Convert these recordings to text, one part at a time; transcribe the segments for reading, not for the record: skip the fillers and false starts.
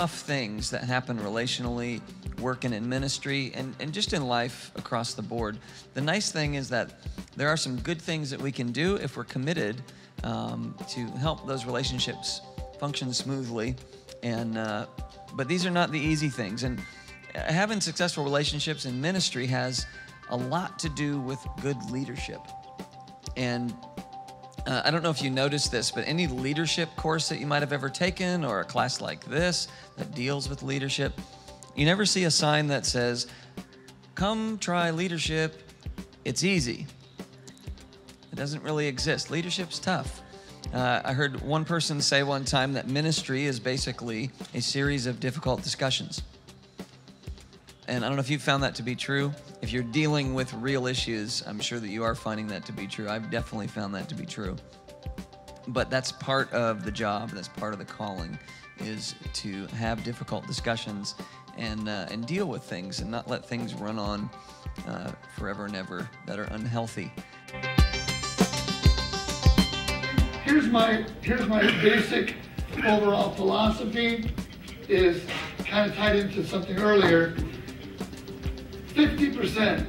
tough things that happen relationally, working in ministry, and just in life across the board. The nice thing is that there are some good things that we can do if we're committed to help those relationships function smoothly. But these are not the easy things. And having successful relationships in ministry has a lot to do with good leadership. And I don't know if you noticed this, but any leadership course that you might have ever taken, or a class like this that deals with leadership, you never see a sign that says, "Come try leadership, it's easy." It doesn't really exist. Leadership's tough. I heard one person say one time that ministry is basically a series of difficult discussions. And I don't know if you found that to be true. If you're dealing with real issues, I'm sure that you are finding that to be true. I've definitely found that to be true. But that's part of the job, that's part of the calling, is to have difficult discussions and deal with things and not let things run on forever and ever that are unhealthy. Here's my basic overall philosophy, is kind of tied into something earlier. 50%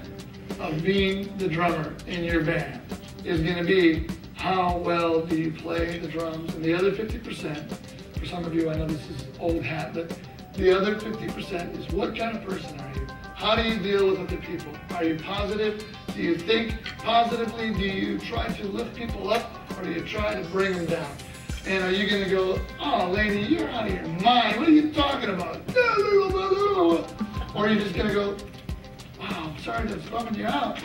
of being the drummer in your band is going to be how well do you play the drums, and the other 50%, for some of you, I know this is old hat, but the other 50% is what kind of person are you? How do you deal with other people? Are you positive? Do you think positively? Do you try to lift people up, or do you try to bring them down? And are you going to go, "Oh, lady, you're out of your mind. What are you talking about?" Or are you just going to go, "Wow, I'm sorry that's bumming you out."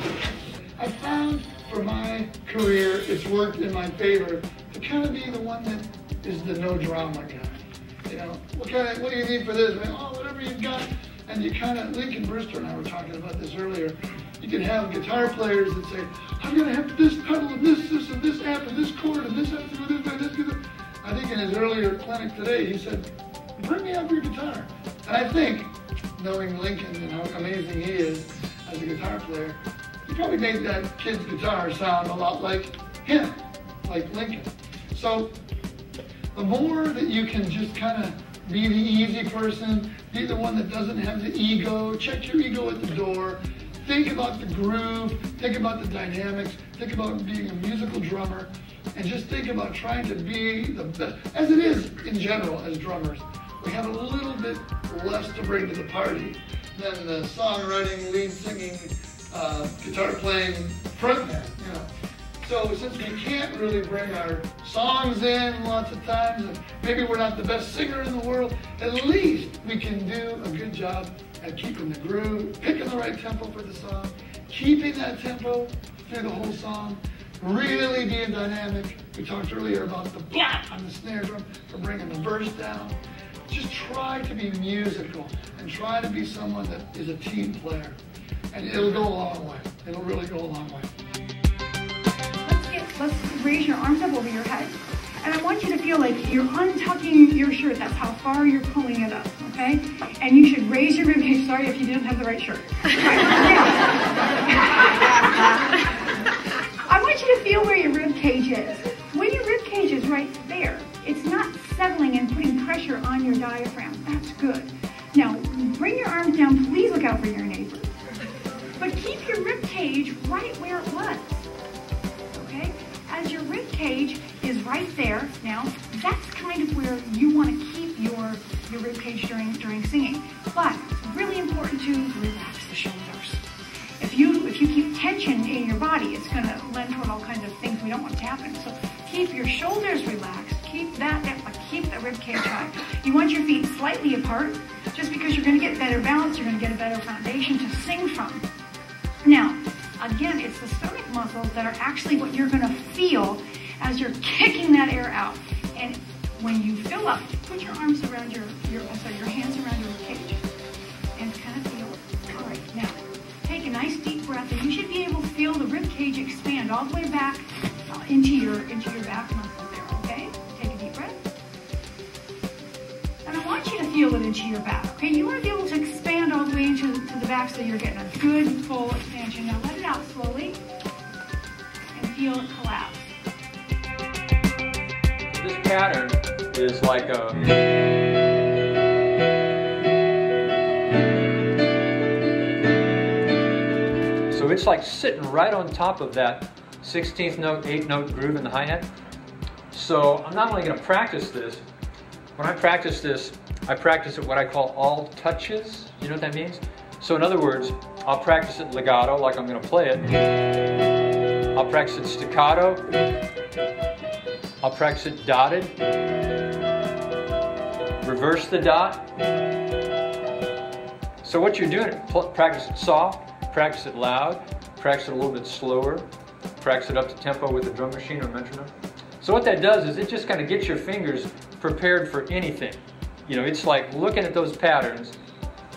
I found for my career, it's worked in my favor to kind of be the one that is the no drama guy. You know, what do you need for this? I mean, "Oh, whatever you've got." And you kind of, Lincoln Brewster and I were talking about this earlier. You can have guitar players that say, "I'm going to have this pedal and this and this amp and this chord and this has to do this and this." I think in his earlier clinic today, he said, "Bring me up your guitar." And I think, knowing Lincoln and how amazing he is as a guitar player, he probably made that kid's guitar sound a lot like him, like Lincoln. So the more that you can just kind of be the easy person, be the one that doesn't have the ego, check your ego at the door, think about the groove, think about the dynamics, think about being a musical drummer, and just think about trying to be the best, as it is in general as drummers. We have a little bit less to bring to the party than the songwriting, lead singing, guitar playing frontman, you know. So since we can't really bring our songs in lots of times, and maybe we're not the best singer in the world, at least we can do a good job at keeping the groove, picking the right tempo for the song, keeping that tempo through the whole song, really being dynamic. We talked earlier about the blap on the snare drum for bringing the verse down. Just try to be musical and try to be someone that is a team player. And it'll go a long way. It'll really go a long way. Let's raise your arms up over your head. And I want you to feel like you're untucking your shirt. That's how far you're pulling it up, okay? And you should raise your rib cage. Sorry if you didn't have the right shirt. I want you to feel where your rib cage is. When your rib cage is right there, it's not settling and putting pressure on your diaphragm. That's good. Now, bring your arms down. Please look out for your neighbor. But keep your rib cage right where it was. Okay? As your rib cage is right there, now that's kind of where you want to keep your rib cage during singing. But it's really important to relax the shoulders. If you keep tension in your body, it's going to lend toward all kinds of things we don't want to happen. So keep your shoulders relaxed. Keep the rib cage high. You want your feet slightly apart, just because you're going to get better balance, you're going to get a better foundation to sing from. Now, again, it's the stomach muscles that are actually what you're going to feel as you're kicking that air out. And when you fill up, put your arms around your hands around your rib cage and kind of feel it. All right, now take a nice deep breath, and you should be able to feel the rib cage expand all the way back into your back muscles there. Okay, take a deep breath, and I want you to feel it into your back. Okay, you want to be able to expand all the way into the back so you're getting a good full expansion. Now let it out slowly and feel it collapse. This pattern is like a it's like sitting right on top of that 16th note, 8th note groove in the hi-hat. So I'm not only going to practice this, when I practice this, I practice it what I call all touches. You know what that means? So in other words, I'll practice it legato, like I'm going to play it. I'll practice it staccato. I'll practice it dotted. Reverse the dot. So what you're doing, practice it soft, practice it loud, practice it a little bit slower, practice it up to tempo with a drum machine or metronome. So what that does is it just kind of gets your fingers prepared for anything. You know, it's like looking at those patterns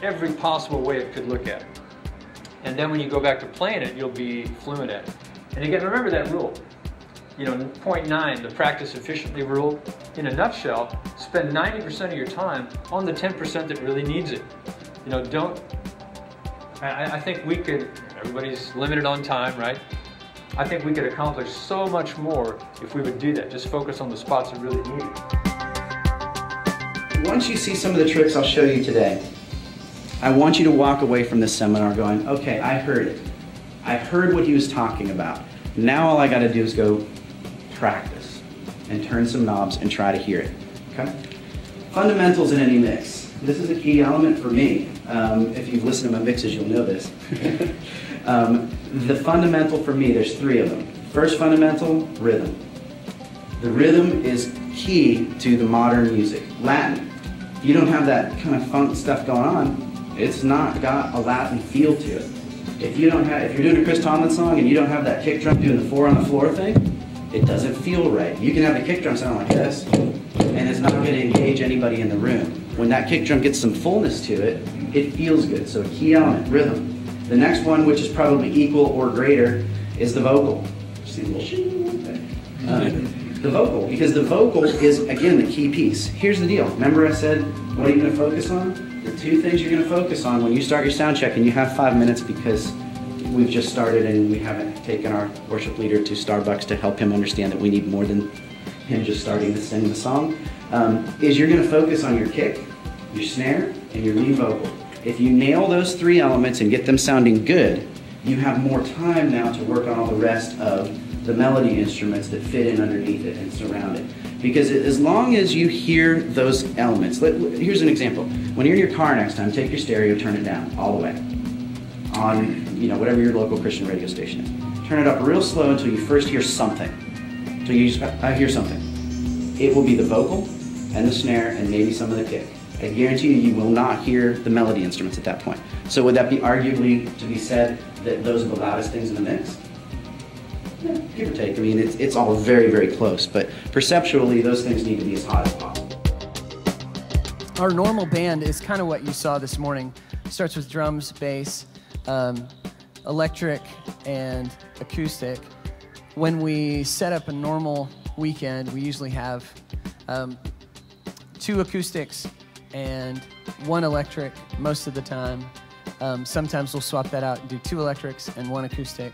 every possible way it could look at it. And then when you go back to playing it, you'll be fluent at it. And again, remember that rule. You know, point 9, the practice efficiently rule. In a nutshell, spend 90% of your time on the 10% that really needs it. You know, I think we could, everybody's limited on time, right? I think we could accomplish so much more if we would do that. Just focus on the spots that really need it. Once you see some of the tricks I'll show you today, I want you to walk away from this seminar going, okay, I heard it. I heard what he was talking about. Now all I got to do is go practice and turn some knobs and try to hear it. Okay? Fundamentals in any mix. This is a key element for me. If you've listened to my mixes, you'll know this. The fundamental for me, there's 3 of them. First fundamental, rhythm. The rhythm is key to the modern music. Latin. If you don't have that kind of funk stuff going on, it's not got a Latin feel to it. If you're doing a Chris Tomlin song and you don't have that kick drum doing the 4 on the floor thing, it doesn't feel right. You can have the kick drum sound like this, and it's not going to engage anybody in the room. When that kick drum gets some fullness to it, it feels good. So key element, rhythm. The next one, which is probably equal or greater, is the vocal. See the little shing there? The vocal, because the vocal is, again, the key piece. Here's the deal. Remember I said, what are you going to focus on? The 2 things you're going to focus on when you start your sound check, and you have 5 minutes because we've just started and we haven't taken our worship leader to Starbucks to help him understand that we need more than him just starting to sing the song, is you're going to focus on your kick, your snare, and your lead vocal. If you nail those 3 elements and get them sounding good, you have more time now to work on all the rest of the melody instruments that fit in underneath it and surround it. Because as long as you hear those elements, here's an example. When you're in your car next time, take your stereo, turn it down all the way on, you know, whatever your local Christian radio station is. Turn it up real slow until you first hear something. Until you just, I hear something. It will be the vocal and the snare and maybe some of the kick. I guarantee you will not hear the melody instruments at that point. So would that be arguably to be said that those are the loudest things in the mix? Yeah, give or take. I mean, it's all very, very close, but perceptually, those things need to be as hot as possible. Our normal band is kind of what you saw this morning. It starts with drums, bass, electric, and acoustic. When we set up a normal weekend, we usually have 2 acoustics and 1 electric most of the time. Sometimes we'll swap that out and do 2 electrics and 1 acoustic.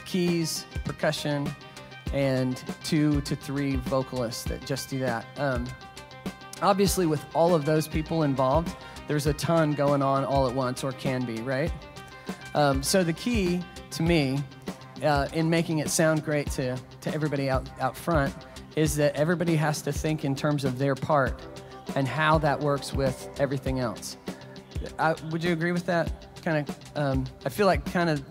Keys, percussion, and 2 to 3 vocalists that just do that. Obviously, with all of those people involved, there's a ton going on all at once, or can be, right? So the key to me in making it sound great to everybody out front is that everybody has to think in terms of their part and how that works with everything else. Would you agree with that? I feel like kind of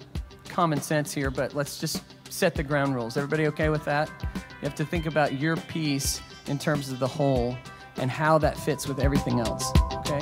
common sense here, but let's just set the ground rules. Everybody okay with that? You have to think about your piece in terms of the whole and how that fits with everything else, okay?